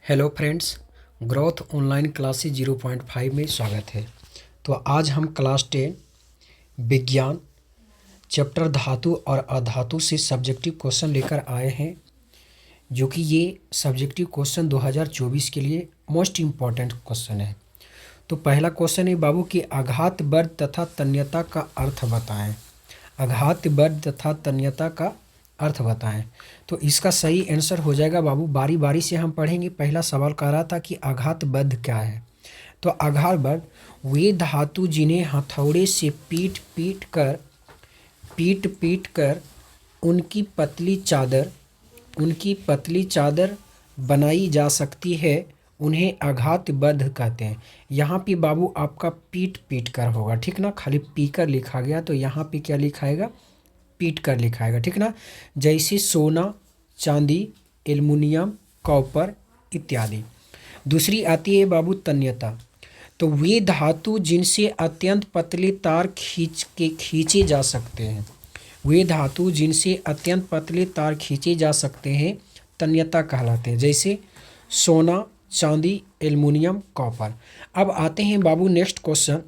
Hello friends, growth online classes 0.5 में स्वागत है। तो आज हम क्लास 10 विज्ञान चैप्टर धातु और अधातु से सब्जेक्टिव क्वेश्चन लेकर आए हैं, जो कि ये सब्जेक्टिव क्वेश्चन 2024 के लिए मोस्ट इम्पॉर्टेंट क्वेश्चन है। तो पहला क्वेश्चन है बाबू कि आघात बल तथा तन्यता का अर्थ बताएं। आघात बल तथा तन्यता का अर्थ बताएं। तो इसका सही आंसर हो जाएगा बाबू, बारी बारी से हम पढ़ेंगे। पहला सवाल कह रहा था कि आघात बल क्या है। तो आघात बल वे धातु जिन्हें हथौड़े से पीट पीट कर उनकी पतली चादर बनाई जा सकती है, उन्हें आघात बद्ध कहते हैं। यहाँ पे बाबू आपका पीट पीट कर होगा, ठीक ना, खाली पी कर लिखा गया, तो यहाँ पे क्या लिखाएगा, पीट कर लिखाएगा, ठीक ना। जैसे सोना, चांदी, एल्युमिनियम, कॉपर इत्यादि। दूसरी आती है बाबू तन्यता। तो वे धातु जिनसे अत्यंत पतले तार खींचे जा सकते हैं, वे धातु जिनसे अत्यंत पतले तार खींचे जा सकते हैं तन्यता कहलाते हैं। जैसे सोना, चांदी, एल्युमिनियम, कॉपर। अब आते हैं बाबू नेक्स्ट क्वेश्चन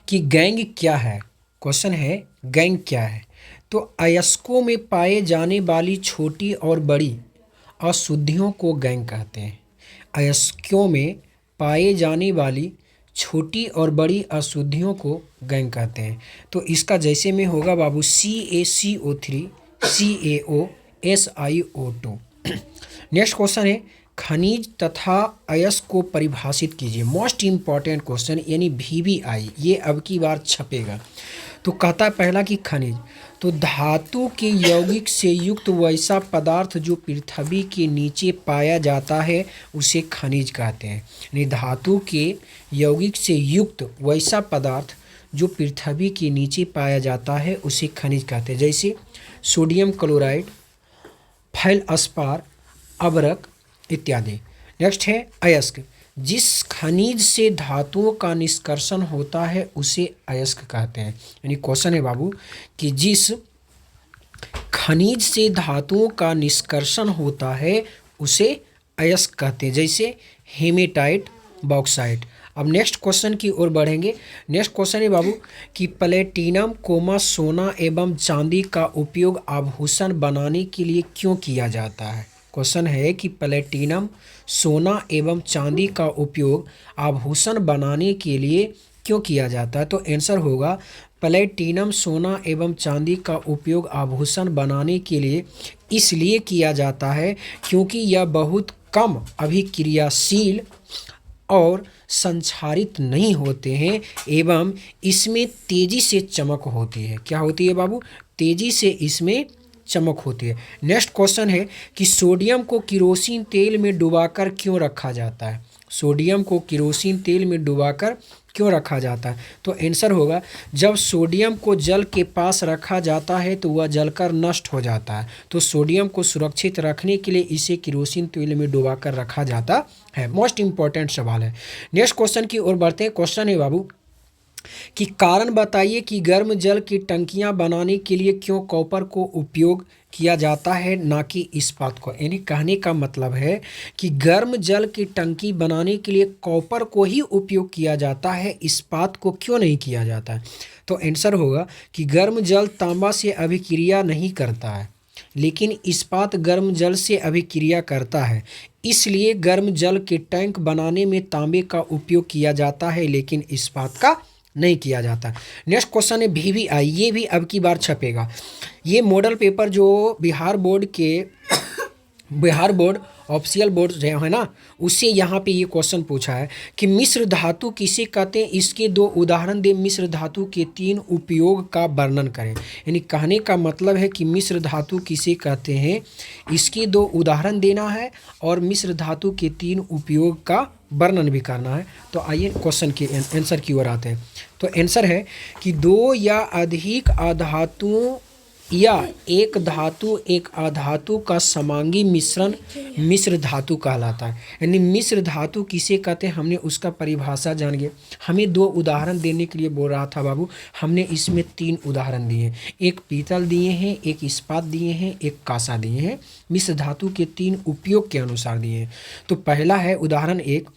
कि गैंग क्या है। क्वेश्चन है गैंग क्या है। तो अयस्कों में पाए जाने वाली छोटी और बड़ी अशुद्धियों को गैंग कहते हैं। अयस्कों में पाए जाने वाली छोटी और बड़ी अशुद्धियों को गैंग कहते हैं। तो इसका जैसे में होगा बाबू CaCO3 CaOSiO2। नेक्स्ट क्वेश्चन है खनिज तथा अयस्क को परिभाषित कीजिए। मोस्ट इम्पॉर्टेंट क्वेश्चन, यानी VBI, ये अब की बार छपेगा। तो कहता है पहला कि खनिज, तो धातु के यौगिक से युक्त वैसा पदार्थ जो पृथ्वी के नीचे पाया जाता है उसे खनिज कहते हैं। यानी धातु के यौगिक से युक्त वैसा पदार्थ जो पृथ्वी के नीचे पाया जाता है उसे खनिज कहते हैं। जैसे सोडियम क्लोराइड, फेल्डस्पार, अबरक इत्यादि। नेक्स्ट है अयस्क। जिस खनिज से धातुओं का निष्कर्षण होता है उसे अयस्क कहते हैं। यानी क्वेश्चन है बाबू कि जिस खनिज से धातुओं का निष्कर्षण होता है उसे अयस्क कहते हैं। जैसे हेमेटाइट, बॉक्साइट। अब नेक्स्ट क्वेश्चन की ओर बढ़ेंगे। नेक्स्ट क्वेश्चन है बाबू कि प्लेटिनम सोना एवं चांदी का उपयोग आभूषण बनाने के लिए क्यों किया जाता है। क्वेश्चन है कि प्लेटिनम, सोना एवं चांदी का उपयोग आभूषण बनाने के लिए क्यों किया जाता है। तो आंसर होगा प्लेटिनम, सोना एवं चांदी का उपयोग आभूषण बनाने के लिए इसलिए किया जाता है क्योंकि यह बहुत कम अभिक्रियाशील और संक्षारित नहीं होते हैं एवं इसमें तेजी से चमक होती है। क्या होती है बाबू, तेजी से इसमें चमक होती है। नेक्स्ट क्वेश्चन है कि सोडियम को किरोसिन तेल में डुबाकर क्यों रखा जाता है। सोडियम को किरोसिन तेल में डुबाकर क्यों रखा जाता है। तो आंसर होगा जब सोडियम को जल के पास रखा जाता है तो वह जलकर नष्ट हो जाता है। तो सोडियम को सुरक्षित रखने के लिए इसे किरोसिन तेल में डुबाकर रखा जाता है। मोस्ट इंपॉर्टेंट सवाल है। नेक्स्ट क्वेश्चन की ओर बढ़ते हैं। क्वेश्चन है बाबू कि कारण बताइए कि गर्म जल की टंकियां बनाने के लिए क्यों कॉपर को उपयोग किया जाता है ना कि इस्पात को। यानी कहने का मतलब है कि गर्म जल की टंकी बनाने के लिए कॉपर को ही उपयोग किया जाता है, इस्पात को क्यों नहीं किया जाता है। तो आंसर होगा कि गर्म जल तांबा से अभिक्रिया नहीं करता है, लेकिन इस्पात गर्म जल से अभिक्रिया करता है। इसलिए गर्म जल के टैंक बनाने में तांबे का उपयोग किया जाता है, लेकिन इस्पात का नहीं किया जाता। नेक्स्ट क्वेश्चन है VBI, ये भी अब की बार छपेगा। ये मॉडल पेपर जो बिहार बोर्ड ऑफिशियल बोर्ड है ना, उससे यहाँ पे ये क्वेश्चन पूछा है कि मिश्र धातु किसे कहते हैं, इसके दो उदाहरण दे, मिश्र धातु के 3 उपयोग का वर्णन करें। यानी कहने का मतलब है कि मिश्र धातु किसे कहते हैं, इसके 2 उदाहरण देना है और मिश्र धातु के 3 उपयोग का वर्णन भी करना है। तो आइए क्वेश्चन के आंसर की ओर आते हैं। तो आंसर है कि 2 या अधिक अधातुओं या एक धातु एक अधातु का समांगी मिश्रण मिश्र धातु कहलाता है। यानी मिश्र धातु किसे कहते हैं, हमने उसका परिभाषा जान गए। हमें 2 उदाहरण देने के लिए बोल रहा था बाबू, हमने इसमें 3 उदाहरण दिए हैं। एक पीतल दिए हैं, एक इस्पात दिए हैं, एक कांसा दिए हैं। मिश्र धातु के 3 उपयोग के अनुसार दिए हैं। तो पहला है उदाहरण 1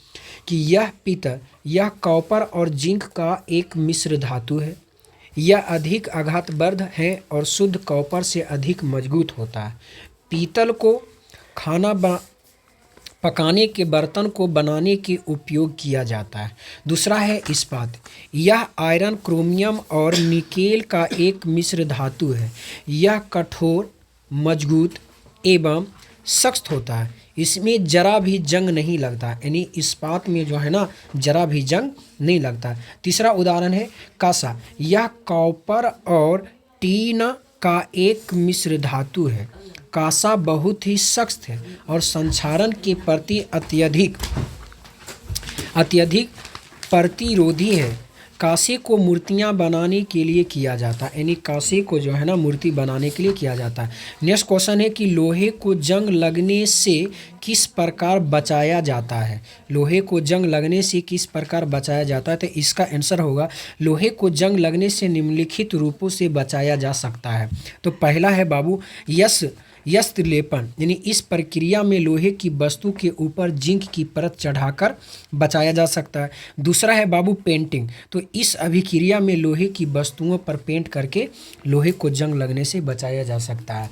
कि यह पीतल यह कॉपर और जिंक का एक मिश्र धातु है। यह अधिक आघातवर्ध है और शुद्ध कॉपर से अधिक मजबूत होता है। पीतल को खाना पकाने के बर्तन को बनाने के उपयोग किया जाता है। दूसरा है इस्पात। यह आयरन, क्रोमियम और निकेल का एक मिश्र धातु है। यह कठोर, मजबूत एवं सख्त होता है। इसमें जरा भी जंग नहीं लगता, यानी इस्पात में जो है ना जरा भी जंग नहीं लगता। तीसरा उदाहरण है कांसा। यह कॉपर और टीन का एक मिश्र धातु है। कांसा बहुत ही सख्त है और संक्षारण के प्रति अत्यधिक प्रतिरोधी है। कांसे को मूर्तियां बनाने के लिए किया जाता है, यानी कांसे को जो है ना मूर्ति बनाने के लिए किया जाता है। नेक्स्ट क्वेश्चन है कि लोहे को जंग लगने से किस प्रकार बचाया जाता है। लोहे को जंग लगने से किस प्रकार बचाया जाता है, तो इसका आंसर होगा लोहे को जंग लगने से निम्नलिखित रूपों से बचाया जा सकता है। तो पहला है बाबू यस्त्र लेपन, यानी इस प्रक्रिया में लोहे की वस्तु के ऊपर जिंक की परत चढ़ाकर बचाया जा सकता है। दूसरा है बाबू पेंटिंग, तो इस अभिक्रिया में लोहे की वस्तुओं पर पेंट करके लोहे को जंग लगने से बचाया जा सकता है।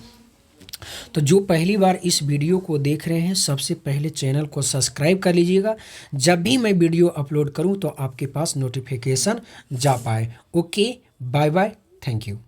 तो जो पहली बार इस वीडियो को देख रहे हैं, सबसे पहले चैनल को सब्सक्राइब कर लीजिएगा। जब भी मैं वीडियो अपलोड करूं तो आपके पास नोटिफिकेशन जा पाए। Okay, bye bye, thank you.